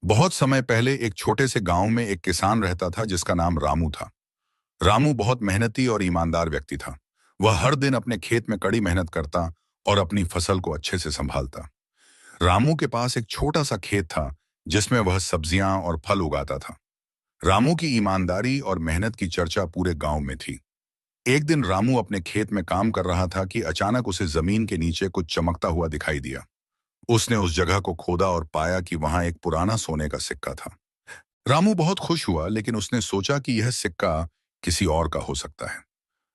बहुत समय पहले एक छोटे से गांव में एक किसान रहता था जिसका नाम रामू था। रामू बहुत मेहनती और ईमानदार व्यक्ति था। वह हर दिन अपने खेत में कड़ी मेहनत करता और अपनी फसल को अच्छे से संभालता। रामू के पास एक छोटा सा खेत था जिसमें वह सब्जियां और फल उगाता था। रामू की ईमानदारी और मेहनत की चर्चा पूरे गांव में थी। एक दिन रामू अपने खेत में काम कर रहा था कि अचानक उसे जमीन के नीचे कुछ चमकता हुआ दिखाई दिया। उसने उस जगह को खोदा और पाया कि वहां एक पुराना सोने का सिक्का था। रामू बहुत खुश हुआ, लेकिन उसने सोचा कि यह सिक्का किसी और का हो सकता है।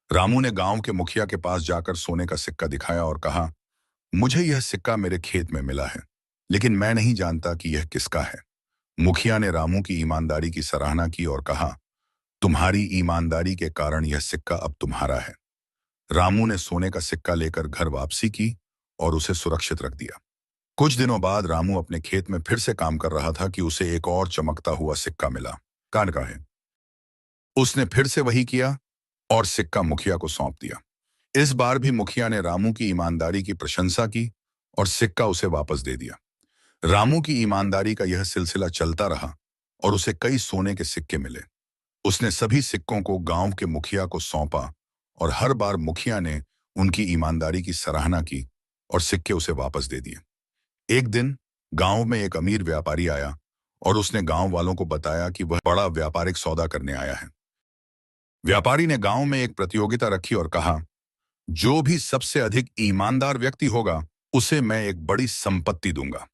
रामू ने गांव के मुखिया के पास जाकर सोने का सिक्का दिखाया और कहा, मुझे यह सिक्का मेरे खेत में मिला है, लेकिन मैं नहीं जानता कि यह किसका है। मुखिया ने रामू की ईमानदारी की सराहना की और कहा, तुम्हारी ईमानदारी के कारण यह सिक्का अब तुम्हारा है। रामू ने सोने का सिक्का लेकर घर वापसी की और उसे सुरक्षित रख दिया। कुछ दिनों बाद रामू अपने खेत में फिर से काम कर रहा था कि उसे एक और चमकता हुआ सिक्का मिला। कान का है। उसने फिर से वही किया और सिक्का मुखिया को सौंप दिया। इस बार भी मुखिया ने रामू की ईमानदारी की प्रशंसा की और सिक्का उसे वापस दे दिया। रामू की ईमानदारी का यह सिलसिला चलता रहा और उसे कई सोने के सिक्के मिले। उसने सभी सिक्कों को गांव के मुखिया को सौंपा और हर बार मुखिया ने उनकी ईमानदारी की सराहना की और सिक्के उसे वापस दे दिए। एक दिन गांव में एक अमीर व्यापारी आया और उसने गांव वालों को बताया कि वह बड़ा व्यापारिक सौदा करने आया है। व्यापारी ने गांव में एक प्रतियोगिता रखी और कहा, जो भी सबसे अधिक ईमानदार व्यक्ति होगा उसे मैं एक बड़ी संपत्ति दूंगा।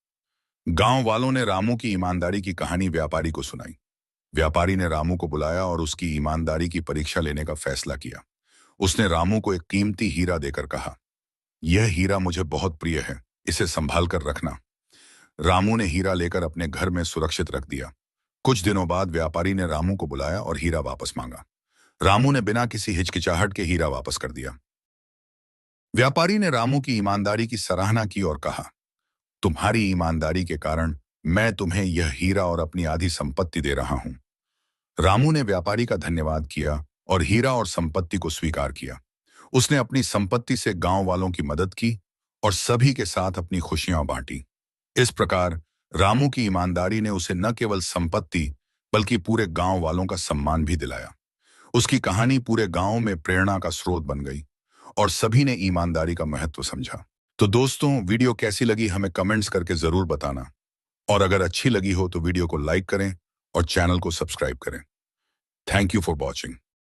गांव वालों ने रामू की ईमानदारी की कहानी व्यापारी को सुनाई। व्यापारी ने रामू को बुलाया और उसकी ईमानदारी की परीक्षा लेने का फैसला किया। उसने रामू को एक कीमती हीरा देकर कहा, यह हीरा मुझे बहुत प्रिय है, इसे संभाल कर रखना। रामू ने हीरा लेकर अपने घर में सुरक्षित रख दिया। कुछ दिनों बाद व्यापारी ने रामू को बुलाया और हीरा वापस मांगा। रामू ने बिना किसी हिचकिचाहट के हीरा वापस कर दिया। व्यापारी ने रामू की ईमानदारी की सराहना की और कहा, तुम्हारी ईमानदारी के कारण मैं तुम्हें यह हीरा और अपनी आधी संपत्ति दे रहा हूं। रामू ने व्यापारी का धन्यवाद किया और हीरा और संपत्ति को स्वीकार किया। उसने अपनी संपत्ति से गांव वालों की मदद की और सभी के साथ अपनी खुशियां बांटी। इस प्रकार रामू की ईमानदारी ने उसे न केवल संपत्ति बल्कि पूरे गांव वालों का सम्मान भी दिलाया। उसकी कहानी पूरे गांव में प्रेरणा का स्रोत बन गई और सभी ने ईमानदारी का महत्व समझा। तो दोस्तों, वीडियो कैसी लगी हमें कमेंट्स करके जरूर बताना, और अगर अच्छी लगी हो तो वीडियो को लाइक करें और चैनल को सब्सक्राइब करें। Thank you for watching.